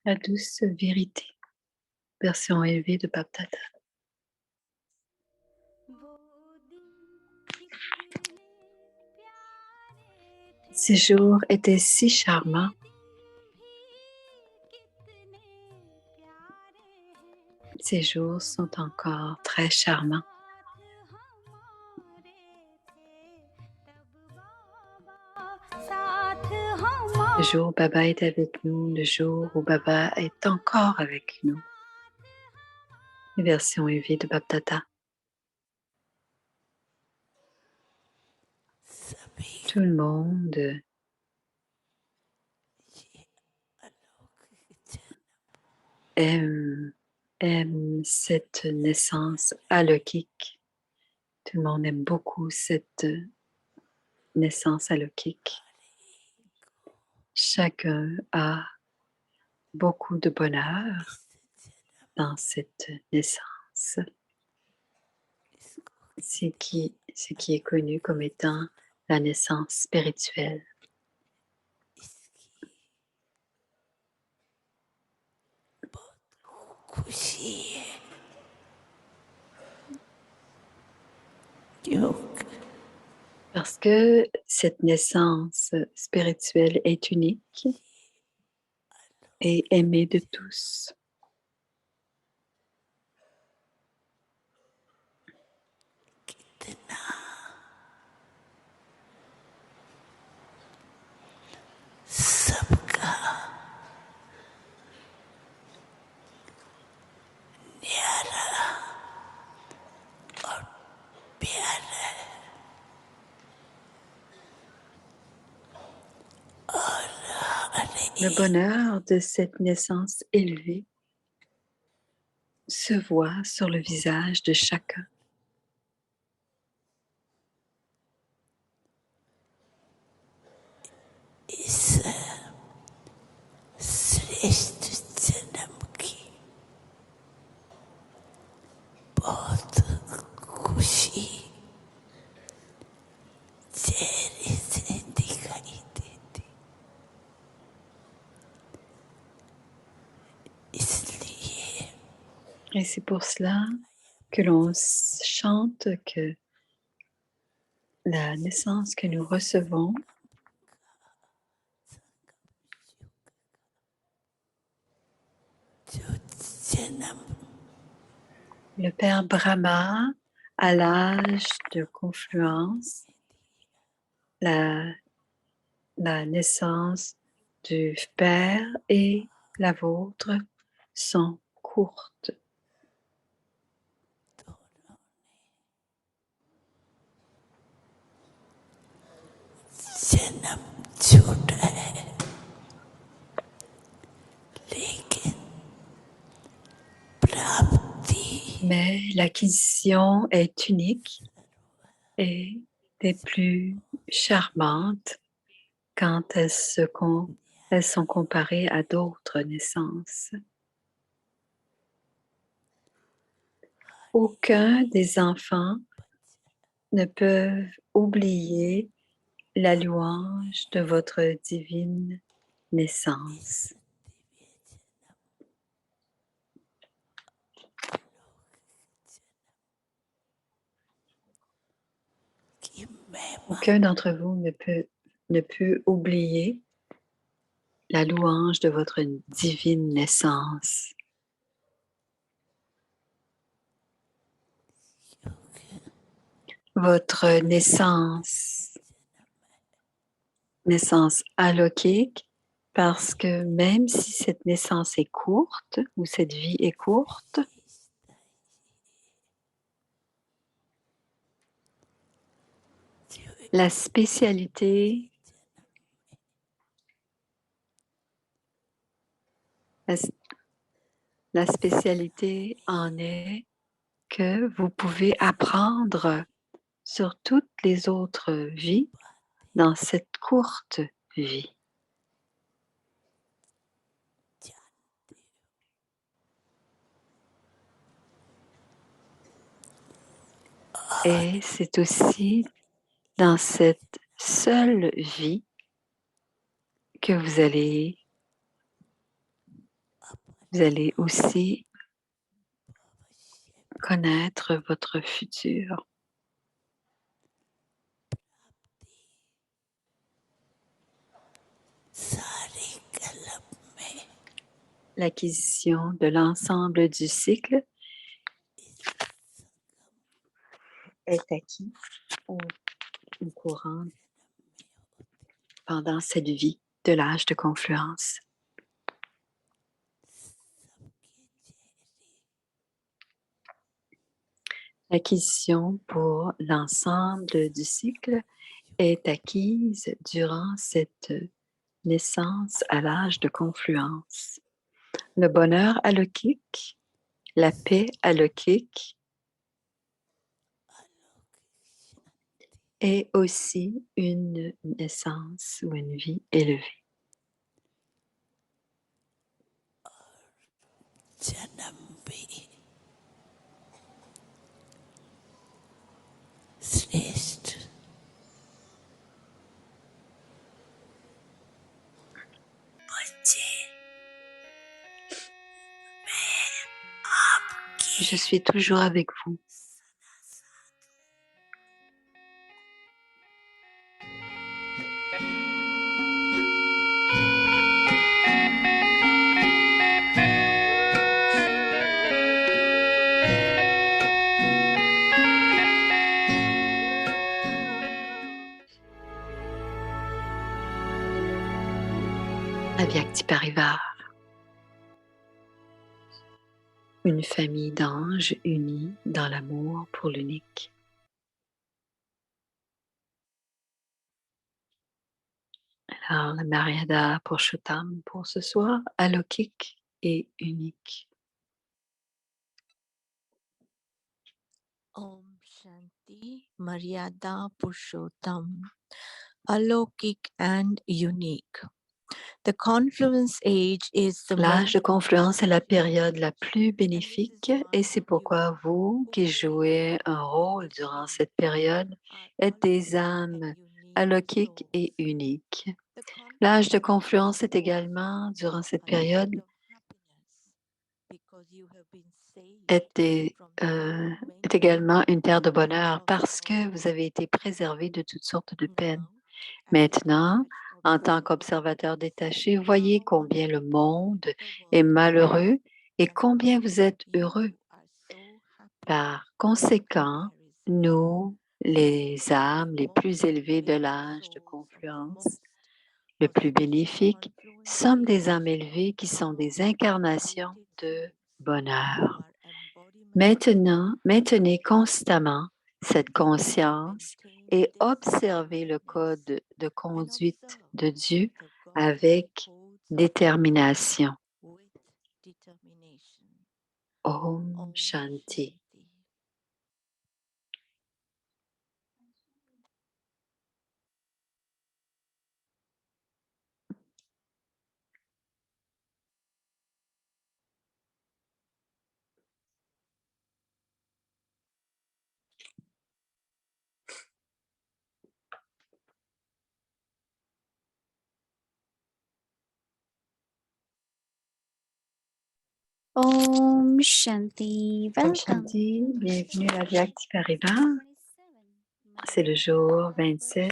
La douce vérité, version élevée de Baptata. Ces jours étaient si charmants. Ces jours sont encore très charmants. Le jour où Baba est avec nous, le jour où Baba est encore avec nous. Version élevée de Baptata. Tout le monde aime cette naissance alokik. Tout le monde aime beaucoup cette naissance alokik. Chacun a beaucoup de bonheur dans cette naissance. Ce qui est connu comme étant la naissance spirituelle. Parce que cette naissance spirituelle est unique et aimée de tous. Le bonheur de cette naissance élevée se voit sur le visage de chacun. Et c'est pour cela que l'on chante que la naissance que nous recevons le Père Brahma à l'âge de confluence, la naissance du Père et la vôtre sont courtes. Mais l'acquisition est unique et des plus charmantes quand elles sont comparées à d'autres naissances. Aucun des enfants ne peut oublier la louange de votre divine naissance. Aucun d'entre vous ne peut oublier la louange de votre divine naissance. Votre naissance alokik, parce que même si cette naissance est courte ou cette vie est courte, la spécialité en est que vous pouvez apprendre sur toutes les autres vies dans cette courte vie. Et c'est aussi dans cette seule vie que vous allez Vous allez aussi connaître votre futur. L'acquisition de l'ensemble du cycle est acquis au courant pendant cette vie de l'âge de confluence. L'acquisition pour l'ensemble du cycle est acquise durant cette naissance à l'âge de confluence. Le bonheur alokik, la paix alokik est aussi une naissance ou une vie élevée. Je suis toujours avec vous. Avyakti Parivar, une famille d'anges unis dans l'amour pour l'unique. Alors, la Maryada Purushottam pour ce soir, alokik et unique. Om Shanti Maryada Purushottam, Alokik and unique. The confluence age is the L'âge de confluence est la période la plus bénéfique et c'est pourquoi vous qui jouez un rôle durant cette période êtes des âmes alokik et uniques. L'âge de confluence est également, durant cette période, est également une terre de bonheur parce que vous avez été préservés de toutes sortes de peines. Maintenant, en tant qu'observateur détaché, voyez combien le monde est malheureux et combien vous êtes heureux. Par conséquent, nous, les âmes les plus élevées de l'âge de confluence, le plus bénéfique, sommes des âmes élevées qui sont des incarnations de bonheur. Maintenant, maintenez constamment cette conscience et observez le code de conduite de Dieu avec détermination. Om Shanti. Om Shanti. Om Welcome. Shanti, bienvenue à Avyakti Parivar. C'est le jour 27,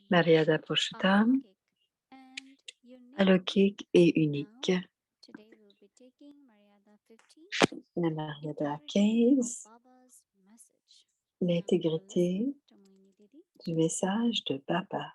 Maryada Purushottam, alokik et unique. La Maryada 15, l'intégrité du message de Baba.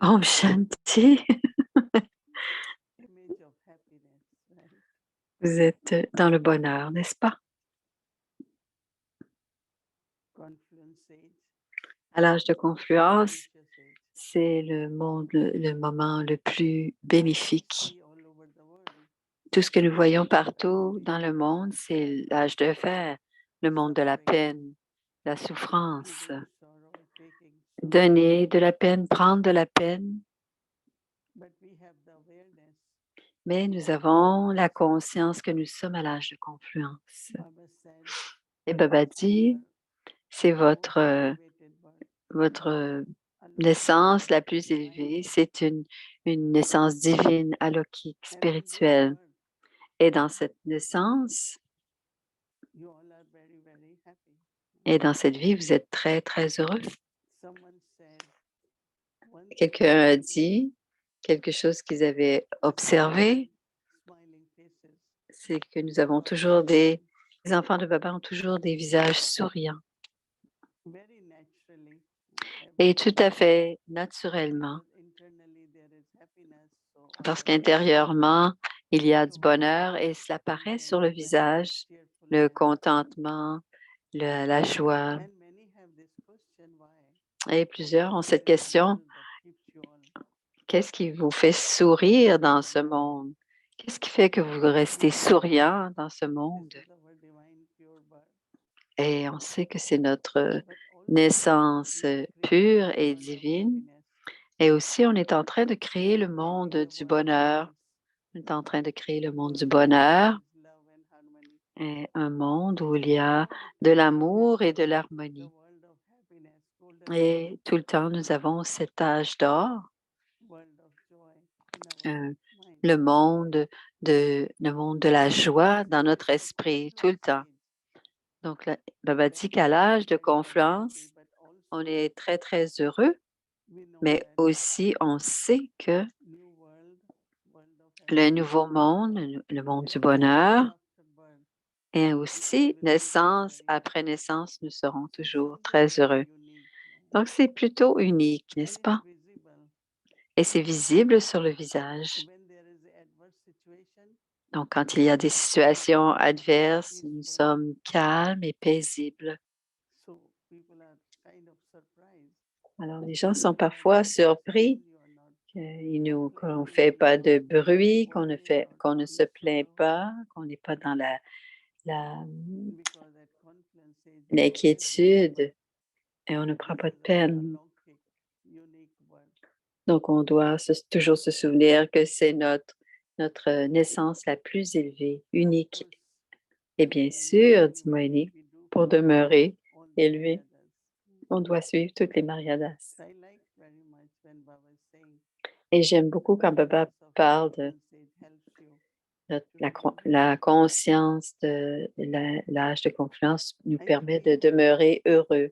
Om Shanti. Vous êtes dans le bonheur, n'est-ce pas? À l'âge de confluence, c'est le moment le plus bénéfique. Tout ce que nous voyons partout dans le monde, c'est l'âge de fer, le monde de la peine, la souffrance. donner de la peine, prendre de la peine, mais nous avons la conscience que nous sommes à l'âge de confluence. Et Baba dit, c'est votre naissance la plus élevée, c'est une naissance divine, alokhique, spirituelle. Et dans cette naissance, et dans cette vie, vous êtes très, très heureux. Quelqu'un a dit quelque chose qu'ils avaient observé, c'est que nous avons toujours les enfants de Baba ont toujours des visages souriants. Et tout à fait naturellement, parce qu'intérieurement, il y a du bonheur et cela paraît sur le visage, le contentement, la joie. Et plusieurs ont cette question, qu'est-ce qui vous fait sourire dans ce monde? Qu'est-ce qui fait que vous restez souriant dans ce monde? Et on sait que c'est notre naissance pure et divine. Et aussi, on est en train de créer le monde du bonheur. On est en train de créer le monde du bonheur, et un monde où il y a de l'amour et de l'harmonie. Et tout le temps, nous avons cet âge d'or, euh, le monde le monde de la joie dans notre esprit, tout le temps. Donc, Baba dit qu'à l'âge de confluence, on est très, très heureux, mais aussi on sait que le nouveau monde, le monde du bonheur, et aussi naissance après naissance, nous serons toujours très heureux. Donc, c'est plutôt unique, n'est-ce pas? Et c'est visible sur le visage. Donc, quand il y a des situations adverses, nous sommes calmes et paisibles. Alors, les gens sont parfois surpris qu'on ne fait pas de bruit, qu'on ne se plaint pas, qu'on n'est pas dans l'inquiétude et on ne prend pas de peine. Donc, on doit toujours se souvenir que c'est notre naissance la plus élevée, unique. Et bien sûr, dit Moini, pour demeurer élevé, on doit suivre toutes les Mariadas. Et j'aime beaucoup quand Baba parle de la conscience de l'âge de confluence nous permet de demeurer heureux.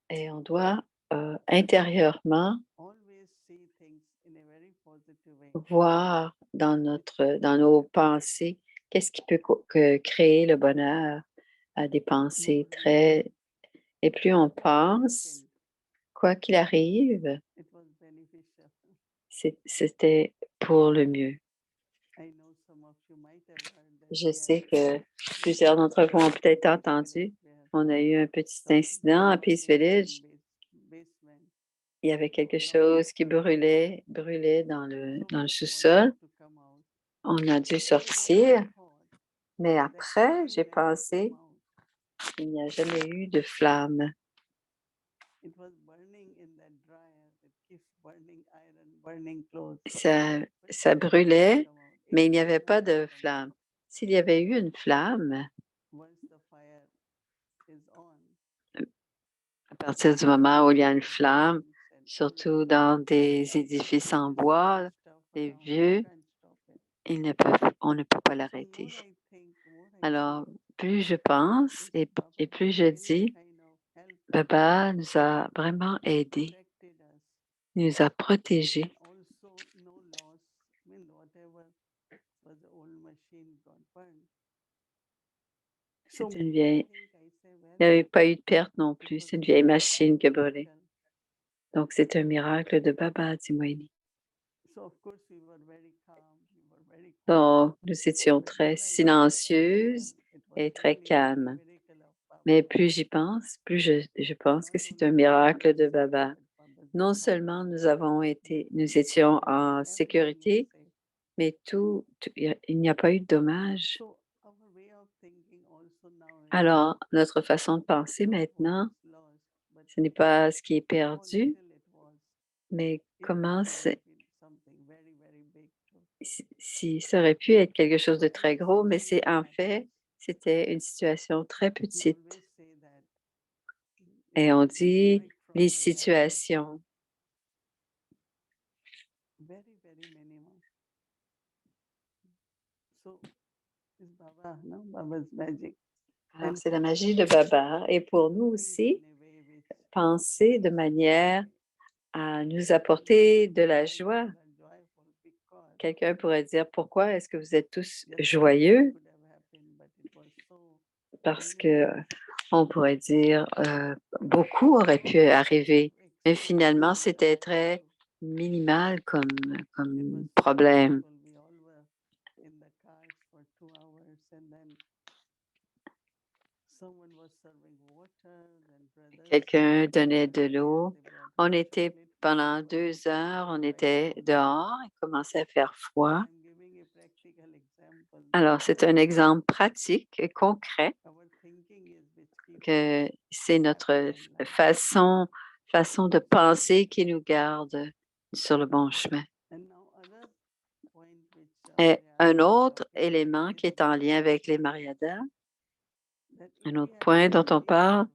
Et on doit intérieurement voir dans nos pensées qu'est-ce qui peut créer le bonheur à des pensées très... Et plus on pense, quoi qu'il arrive, c'était pour le mieux. Je sais que plusieurs d'entre vous ont peut-être entendu. On a eu un petit incident à Peace Village. Il y avait quelque chose qui brûlait dans le sous-sol. On a dû sortir. Mais après, j'ai pensé qu'il n'y a jamais eu de flamme. Ça brûlait, mais il n'y avait pas de flamme. S'il y avait eu une flamme, à partir du moment où il y a une flamme, surtout dans des édifices en bois, des vieux, on ne peut pas l'arrêter. Alors, plus je pense et plus je dis, Baba nous a vraiment aidés, nous a protégés. C'est une vieille... Il n'y avait pas eu de perte non plus. C'est une vieille machine qui a brûlé. Donc, c'est un miracle de Baba, dit Moini. Donc, nous étions très silencieuses et très calmes. Mais plus j'y pense, plus je pense que c'est un miracle de Baba. Non seulement nous étions en sécurité, mais il n'y a pas eu de dommages. Alors, notre façon de penser maintenant, Ce n'est pas ce qui est perdu, mais comment si ça aurait pu être quelque chose de très gros, mais c'est en fait, c'était une situation très petite. Et on dit les situations. Alors, c'est la magie de Baba. Et pour nous aussi, penser de manière à nous apporter de la joie. Quelqu'un pourrait dire, pourquoi est-ce que vous êtes tous joyeux? Parce que on pourrait dire, beaucoup aurait pu arriver, mais finalement, c'était très minimal comme problème. Quelqu'un donnait de l'eau. On était pendant 2 heures, on était dehors, il commençait à faire froid. Alors, c'est un exemple pratique et concret que c'est notre façon de penser qui nous garde sur le bon chemin. Et un autre élément qui est en lien avec les Mariadas, un autre point dont on parle,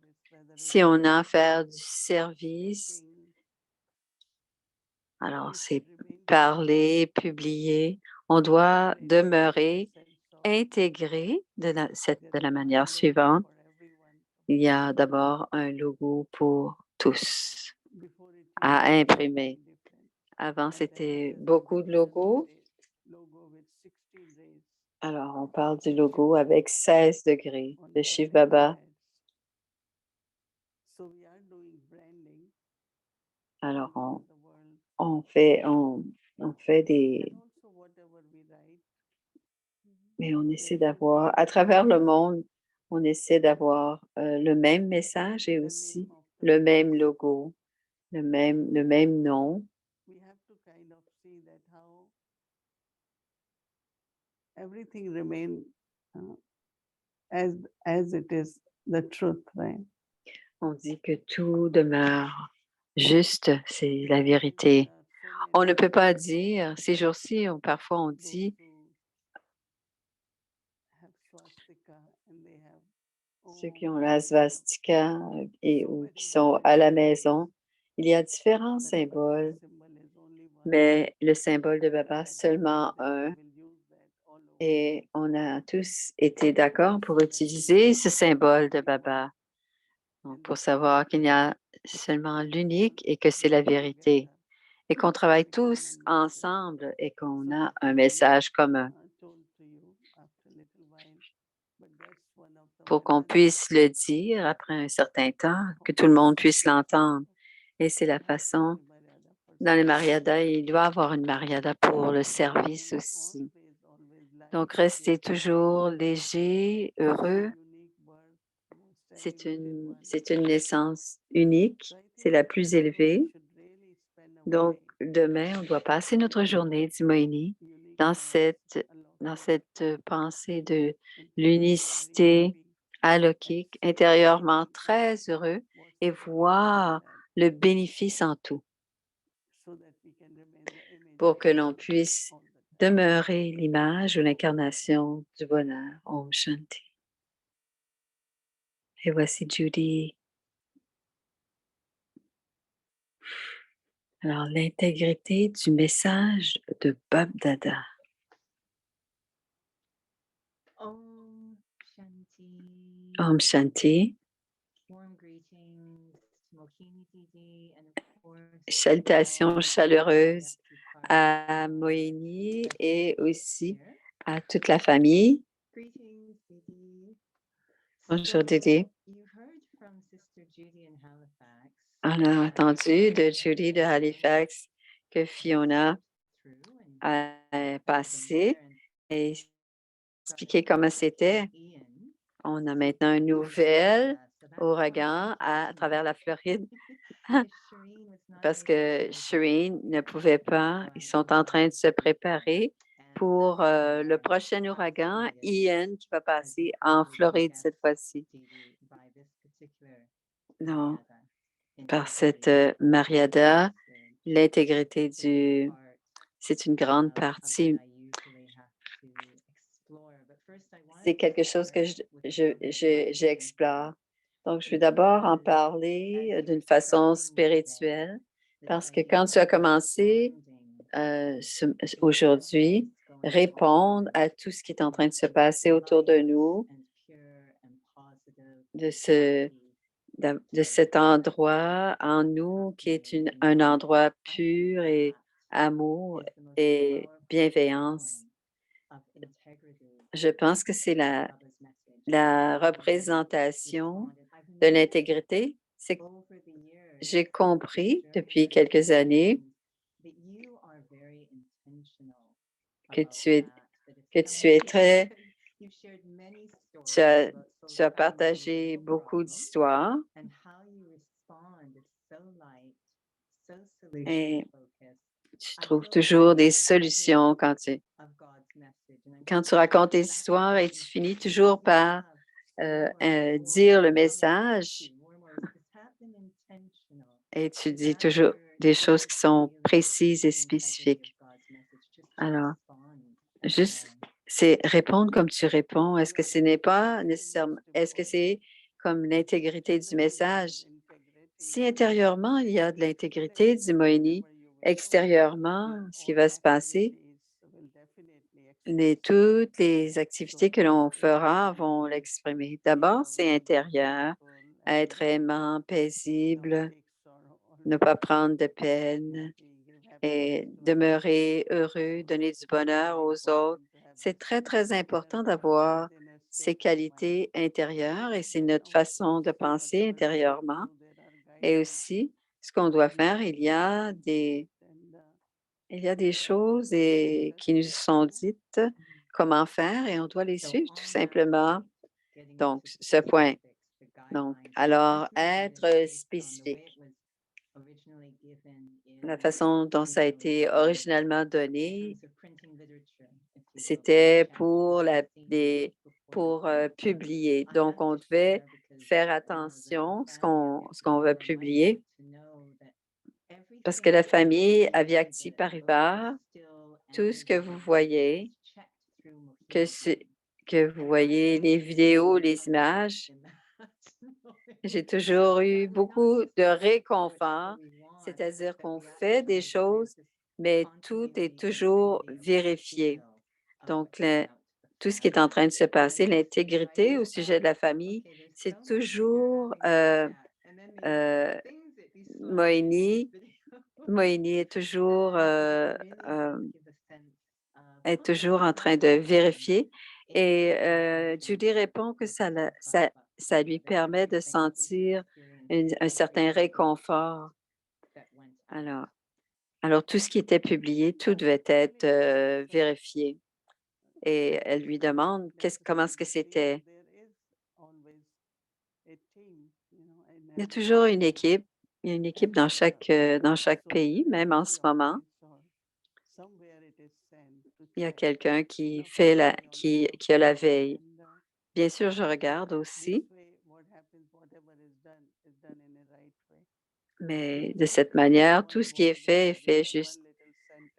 si on a à faire du service, alors c'est parler, publier, on doit demeurer intégré de la manière suivante. Il y a d'abord un logo pour tous à imprimer. Avant, c'était beaucoup de logos. Alors, on parle du logo avec 16 degrés de Shiv Baba. Alors, on fait des... Mais on essaie d'avoir, à travers le monde, on essaie d'avoir le même message et aussi le même logo, le même nom. Everything remain as it is the truth, right? On dit que tout demeure juste, c'est la vérité. On ne peut pas dire, ces jours-ci, parfois on dit, ceux qui ont la svastika ou qui sont à la maison, il y a différents symboles, mais le symbole de Baba, seulement un. Et on a tous été d'accord pour utiliser ce symbole de Baba, donc pour savoir qu'il y a seulement l'unique et que c'est la vérité, et qu'on travaille tous ensemble et qu'on a un message commun pour qu'on puisse le dire après un certain temps, que tout le monde puisse l'entendre. Et c'est la façon, dans les Mariadas, il doit y avoir une Mariada pour le service aussi. Donc, restez toujours léger, heureux. C'est une naissance unique, c'est la plus élevée. Donc, demain, on doit passer notre journée, dit Moini, dans cette pensée de l'unicité alokhique, intérieurement très heureux et voir le bénéfice en tout pour que l'on puisse demeurer l'image ou l'incarnation du bonheur. Om Shanti. Et voici Judy. Alors, l'intégrité du message de Bab Dada. Om Shanti. Om Shanti. Warm greetings to Mohini Didi and of course Salutations chaleureuses à Moini et aussi à toute la famille. greetings, Didi. Bonjour Didi. You heard from Sister Judy in Halifax. On a entendu de Judy de Halifax que Fiona a passé et expliqué comment c'était. On a maintenant un nouvel ouragan à travers la Floride parce que Shireen ne pouvait pas. Ils sont en train de se préparer pour le prochain ouragan, Ian, qui va passer en Floride cette fois-ci. Non. par cette Mariada, l'intégrité c'est une grande partie. C'est quelque chose que j'explore. Donc, je vais d'abord en parler d'une façon spirituelle, parce que quand tu as commencé aujourd'hui, répondre à tout ce qui est en train de se passer autour de nous, de cet endroit en nous qui est un endroit pur et amour et bienveillance. Je pense que c'est la représentation de l'intégrité. J'ai compris depuis quelques années que tu es très, tu as partagé beaucoup d'histoires et tu trouves toujours des solutions quand tu racontes des histoires et tu finis toujours par dire le message et tu dis toujours des choses qui sont précises et spécifiques. Alors, juste, c'est répondre comme tu réponds. Est-ce que ce n'est pas nécessairement, est-ce que c'est comme l'intégrité du message? Si intérieurement, il y a de l'intégrité, dit Moïni, extérieurement, ce qui va se passer, toutes les activités que l'on fera vont l'exprimer. D'abord, c'est intérieur, être aimant, paisible, ne pas prendre de peine et demeurer heureux, donner du bonheur aux autres. C'est très, très important d'avoir ces qualités intérieures et c'est notre façon de penser intérieurement. Et aussi, ce qu'on doit faire, il y a des choses qui nous sont dites comment faire et on doit les suivre tout simplement. Donc, ce point. Donc, alors, être spécifique. La façon dont ça a été originalement donné, c'était pour publier. Donc, on devait faire attention ce qu'on va publier parce que la famille Avyakti Parivar, tout ce que vous voyez, que vous voyez les vidéos, les images, j'ai toujours eu beaucoup de réconfort, c'est-à-dire qu'on fait des choses, mais tout est toujours vérifié. Donc, tout ce qui est en train de se passer, l'intégrité au sujet de la famille, c'est toujours Moïni. Moïni est toujours en train de vérifier. Et Judy répond que ça lui permet de sentir un certain réconfort. Alors, tout ce qui était publié, tout devait être vérifié. Et elle lui demande comment est-ce que c'était. Il y a toujours une équipe. Il y a une équipe dans chaque pays, même en ce moment. Il y a quelqu'un qui a la veille. Bien sûr, je regarde aussi, mais de cette manière, tout ce qui est fait juste.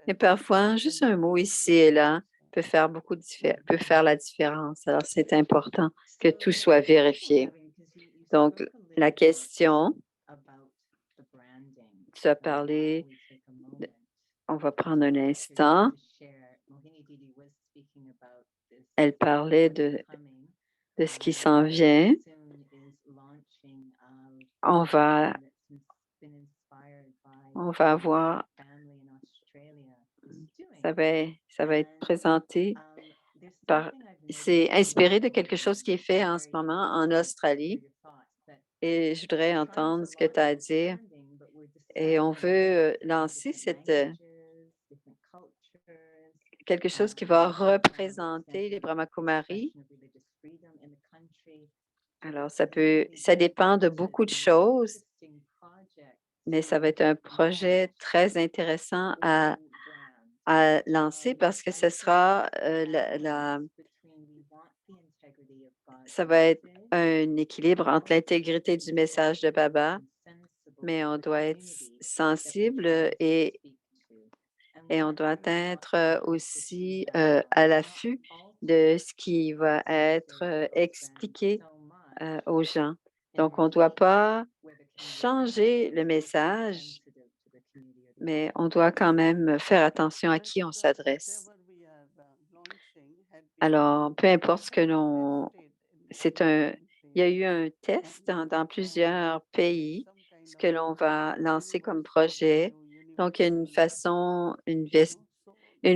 Et parfois, juste un mot ici et là peut faire peut faire la différence. Alors, c'est important que tout soit vérifié. Donc, la question, tu as parlé, on va prendre un instant. Elle parlait de ce qui s'en vient. On va avoir, ça va être présenté c'est inspiré de quelque chose qui est fait en ce moment en Australie. Et je voudrais entendre ce que tu as à dire. Et on veut lancer quelque chose qui va représenter les Brahmakumaris. Alors, ça dépend de beaucoup de choses, mais ça va être un projet très intéressant à lancer parce que ce sera ça va être un équilibre entre l'intégrité du message de Baba mais on doit être sensible et on doit être aussi à l'affût de ce qui va être expliqué aux gens. Donc, on ne doit pas changer le message, mais on doit quand même faire attention à qui on s'adresse. Alors, peu importe ce que l'on... Il y a eu un test dans plusieurs pays, ce que l'on va lancer comme projet. Donc, il y a une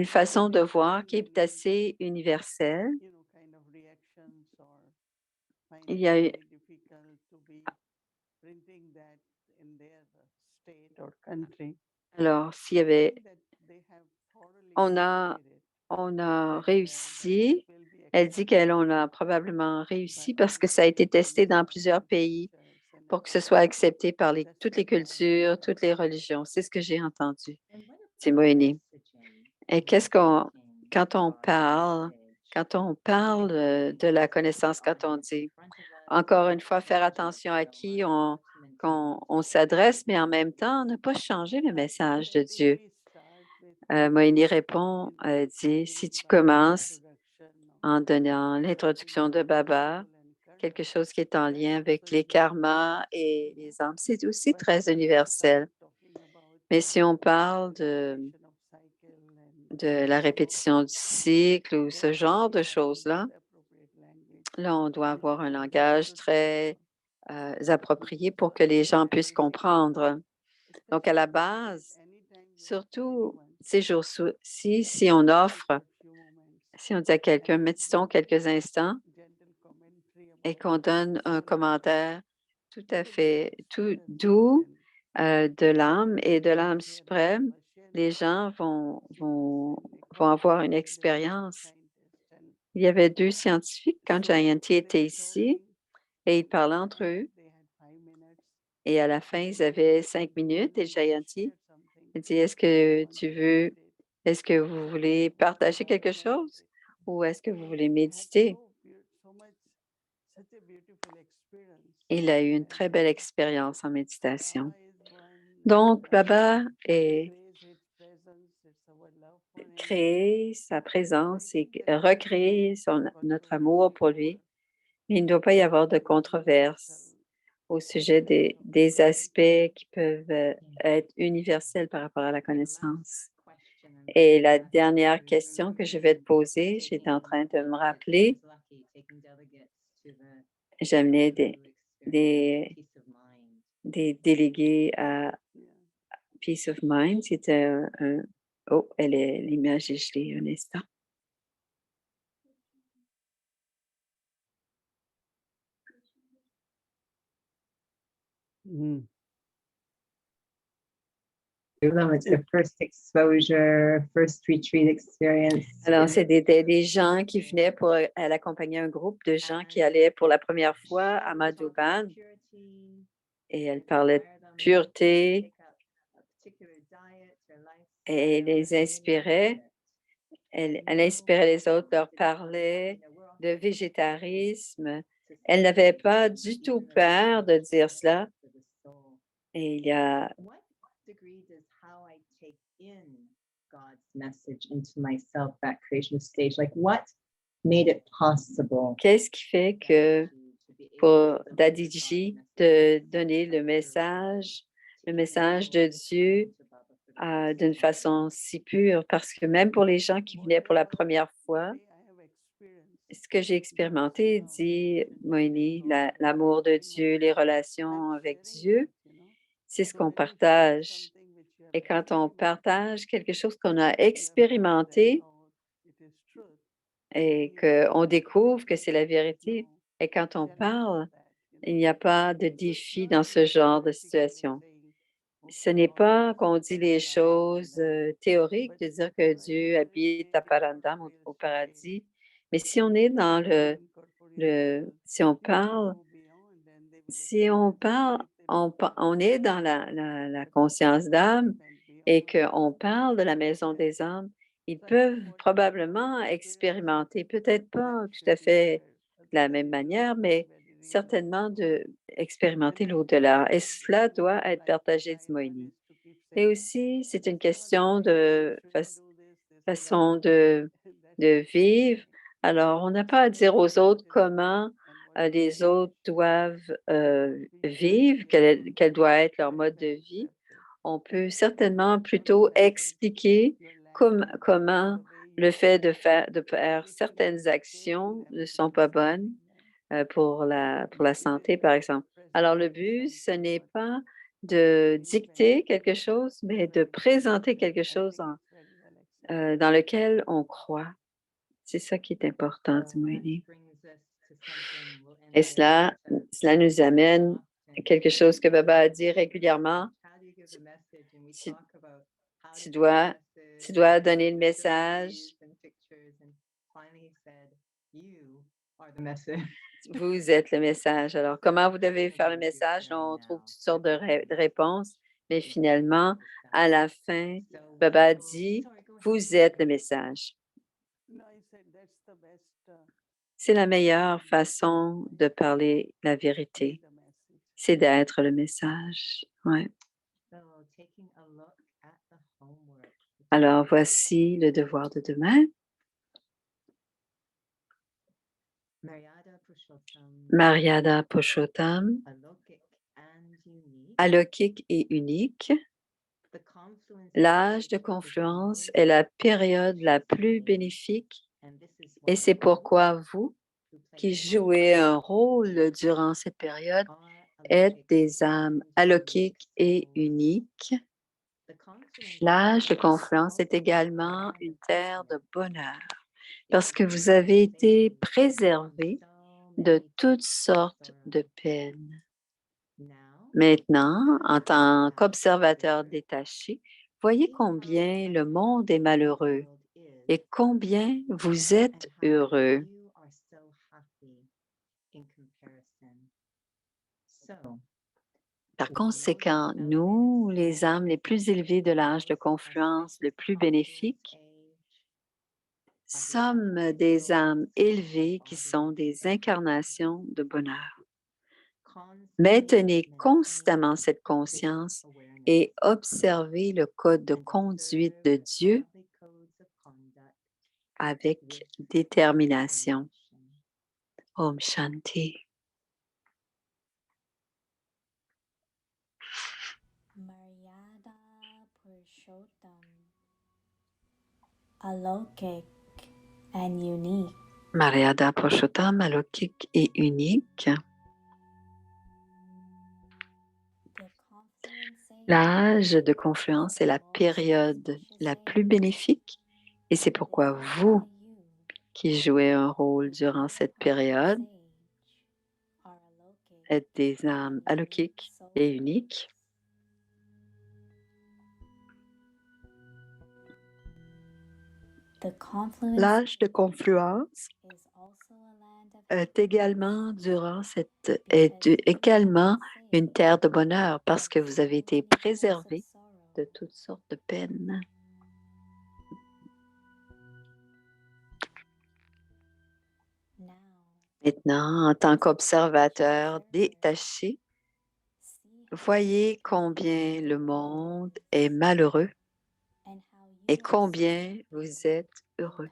façon de voir qui est assez universelle. Il y a eu, alors, s'il y avait, on a, on a réussi. Elle dit qu'elle on a probablement réussi parce que ça a été testé dans plusieurs pays pour que ce soit accepté par toutes les cultures, toutes les religions. C'est ce que j'ai entendu, Timoini. Et quand on parle de la connaissance, quand on dit, encore une fois, faire attention à qui on s'adresse, mais en même temps, ne pas changer le message de Dieu. Moïni répond, dit, si tu commences en donnant l'introduction de Baba, quelque chose qui est en lien avec les karmas et les âmes, c'est aussi très universel. Mais si on parle de la répétition du cycle ou ce genre de choses-là, là, on doit avoir un langage très approprié pour que les gens puissent comprendre. Donc, à la base, surtout ces jours-ci, si on offre, si on dit à quelqu'un, méditons quelques instants et qu'on donne un commentaire tout à fait tout doux de l'âme et de l'âme suprême, les gens vont avoir une expérience. Il y avait 2 scientifiques quand Jayanti était ici et ils parlaient entre eux. Et à la fin, ils avaient 5 minutes et Jayanti dit, est-ce que vous voulez partager quelque chose ou est-ce que vous voulez méditer? Il a eu une très belle expérience en méditation. Donc, Baba est créer sa présence et recréer notre amour pour lui. Il ne doit pas y avoir de controverse au sujet des aspects qui peuvent être universels par rapport à la connaissance. Et la dernière question que je vais te poser, j'étais en train de me rappeler, j'amenais des délégués à Peace of Mind. C'était oh, l'image est gelée un instant. First exposure, first retreat experience. Alors, c'est des gens qui venaient pour elle accompagner un groupe de gens qui allaient pour la première fois à Madhuban et elle parlait de pureté et elle les inspirait. Elle inspirait les autres, leur parlait de végétarisme. Elle n'avait pas du tout peur de dire cela. Et il y a qu'est-ce qui fait que pour Dadiji de donner le message de Dieu d'une façon si pure? Parce que même pour les gens qui venaient pour la première fois, ce que j'ai expérimenté, dit Moïni, l'amour de Dieu, les relations avec Dieu, c'est ce qu'on partage. Et quand on partage quelque chose qu'on a expérimenté et qu'on découvre que c'est la vérité, et quand on parle, il n'y a pas de défi dans ce genre de situation. Ce n'est pas qu'on dit les choses théoriques, de dire que Dieu habite à Parandam, au paradis, mais si on est dans si on parle, on est dans la conscience d'âme et qu'on parle de la maison des âmes, ils peuvent probablement expérimenter, peut-être pas tout à fait de la même manière, mais certainement d'expérimenter l'au-delà et cela doit être partagé, dit Moïni. Et aussi, c'est une question de façon de vivre. Alors, on n'a pas à dire aux autres comment les autres doivent vivre, quel doit être leur mode de vie. On peut certainement plutôt expliquer comment le fait de faire certaines actions ne sont pas bonnes pour la santé, par exemple. Alors, le but, ce n'est pas de dicter quelque chose, mais de présenter quelque chose dans lequel on croit. C'est ça qui est important, dit Moïni. Et cela nous amène à quelque chose que Baba a dit régulièrement. Tu dois donner le message. Vous êtes le message. Alors, comment vous devez faire le message? On trouve toutes sortes de réponses, mais finalement, à la fin, Baba dit, vous êtes le message. C'est la meilleure façon de parler la vérité. C'est d'être le message. Ouais. Alors, voici le devoir de demain. Maryada Purushottam, alokik et unique. L'âge de confluence est la période la plus bénéfique et c'est pourquoi vous, qui jouez un rôle durant cette période, êtes des âmes alokiques et uniques. L'âge de confluence est également une terre de bonheur parce que vous avez été préservés de toutes sortes de peines. Maintenant, en tant qu'observateur détaché, voyez combien le monde est malheureux et combien vous êtes heureux. Par conséquent, nous, les âmes les plus élevées de l'âge de confluence, le plus bénéfique, sommes des âmes élevées qui sont des incarnations de bonheur. Maintenez constamment cette conscience et observez le code de conduite de Dieu avec détermination. Om Shanti. Maryada Purushottam, alokik and unique. Maryada Purushottam, alokik et unique. L'âge de confluence est la période la plus bénéfique et c'est pourquoi vous, qui jouez un rôle durant cette période, êtes des âmes alokiques et uniques. L'âge de confluence est également une terre de bonheur parce que vous avez été préservés de toutes sortes de peines. Maintenant, en tant qu'observateur détaché, voyez combien le monde est malheureux et combien vous êtes heureux.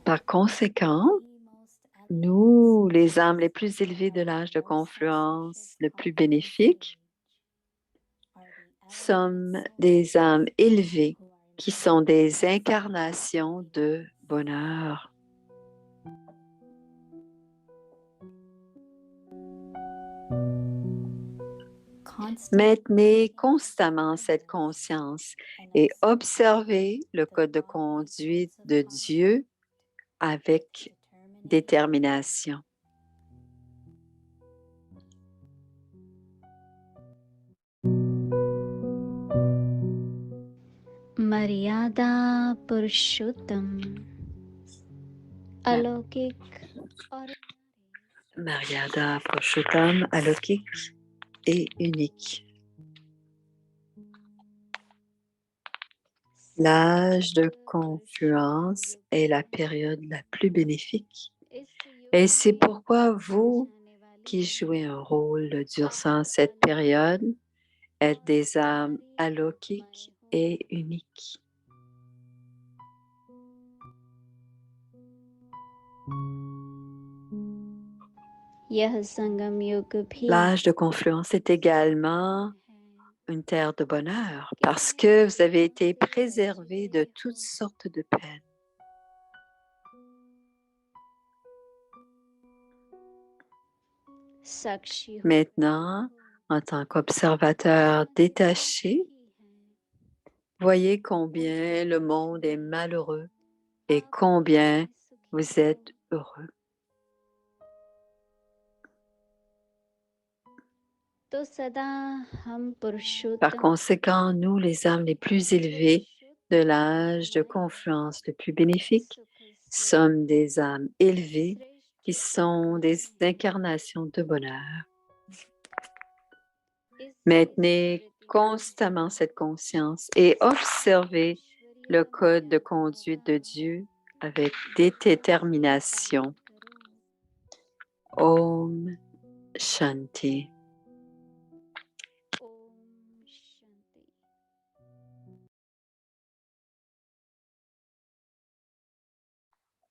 Par conséquent, nous, les âmes les plus élevées de l'âge de confluence, le plus bénéfique, sommes des âmes élevées qui sont des incarnations de bonheur. Maintenez constamment cette conscience et observez le code de conduite de Dieu avec détermination. Maryada Purushottam, alokik or Maryada Purushottam, alokik et unique. L'âge de confluence est la période la plus bénéfique. Et c'est pourquoi vous qui jouez un rôle durant cette période êtes des âmes alokhiques et uniques. L'âge de confluence est également une terre de bonheur parce que vous avez été préservés de toutes sortes de peines. Maintenant, en tant qu'observateur détaché, voyez combien le monde est malheureux et combien vous êtes heureux. Par conséquent, nous, les âmes les plus élevées de l'âge de confluence le plus bénéfique, sommes des âmes élevées qui sont des incarnations de bonheur. Maintenez constamment cette conscience et observez le code de conduite de Dieu avec détermination. Om Shanti.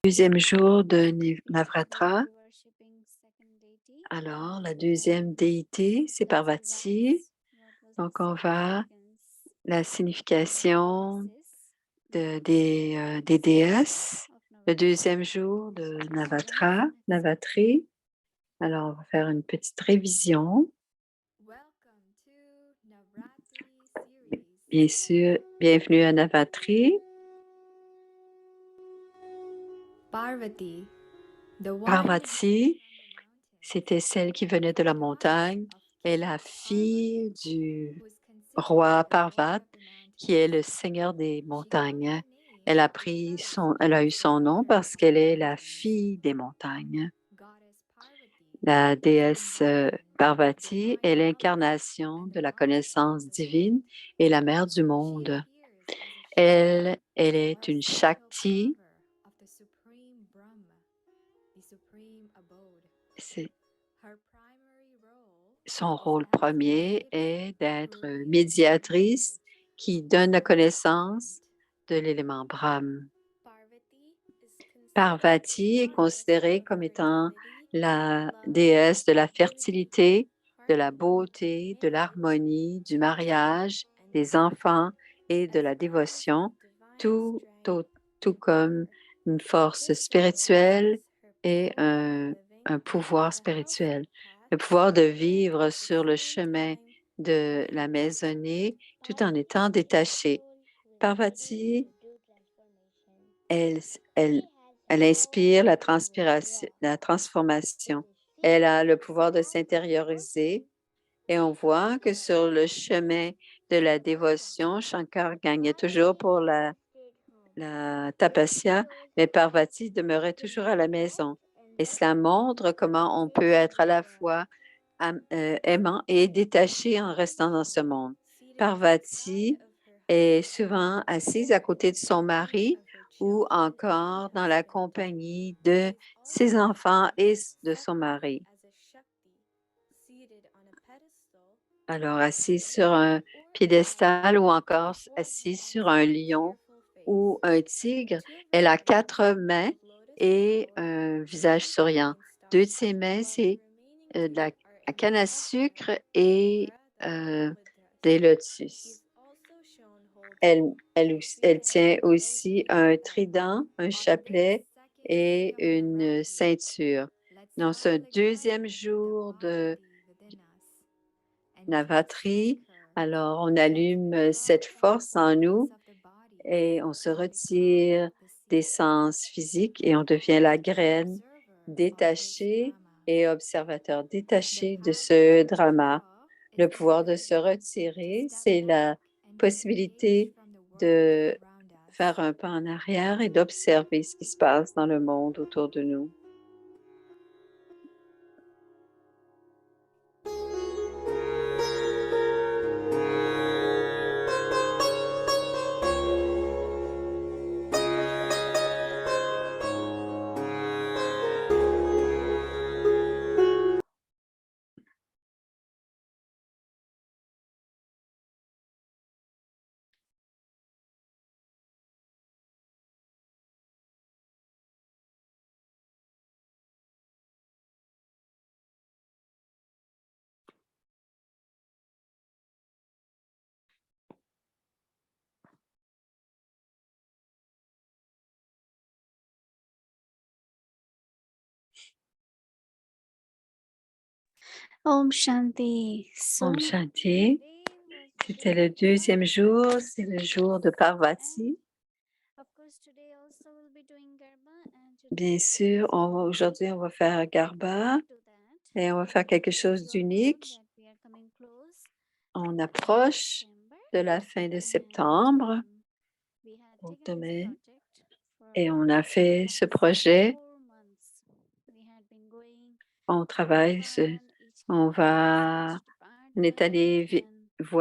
Deuxième jour de Navratra. Alors, la deuxième déité, c'est Parvati. Donc, on va la signification des déesses. Le deuxième jour de Navatri. Alors, on va faire une petite révision. Bien sûr, bienvenue à Navatri. Parvati, c'était celle qui venait de la montagne et la fille du roi Parvat, qui est le seigneur des montagnes. Elle a eu son nom parce qu'elle est la fille des montagnes. La déesse Parvati est l'incarnation de la connaissance divine et la mère du monde. Elle est une Shakti. Son rôle premier est d'être médiatrice qui donne la connaissance de l'élément Brahm. Parvati est considérée comme étant la déesse de la fertilité, de la beauté, de l'harmonie, du mariage, des enfants et de la dévotion, tout comme une force spirituelle et un pouvoir spirituel. Le pouvoir de vivre sur le chemin de la maisonnée tout en étant détaché. Parvati, elle inspire la transformation. Elle a le pouvoir de s'intérioriser et on voit que sur le chemin de la dévotion, Shankar gagnait toujours pour la tapasya, mais Parvati demeurait toujours à la maison. Et cela montre comment on peut être à la fois aimant et détaché en restant dans ce monde. Parvati est souvent assise à côté de son mari ou encore dans la compagnie de ses enfants et de son mari. Alors, assise sur un piédestal ou encore assise sur un lion ou un tigre, elle a 4 mains et un visage souriant. 2 de ses mains, c'est de la canne à sucre et des lotus. Elle tient aussi un trident, un chapelet et une ceinture. Dans ce deuxième jour de Navatri, alors on allume cette force en nous et on se retire des sens physiques et on devient la graine détachée et observateur détaché de ce drama. Le pouvoir de se retirer, c'est la possibilité de faire un pas en arrière et d'observer ce qui se passe dans le monde autour de nous. Om Shanti. So Om Shanti. today was C'était le deuxième jour, c'est le jour de Parvati. of course today also we'll be doing Garba and Bien sûr, aujourd'hui, on va faire Garba et on va faire quelque chose d'unique. On approche de la fin de septembre, donc demain, et on a fait ce projet. On travaille, on est allé voir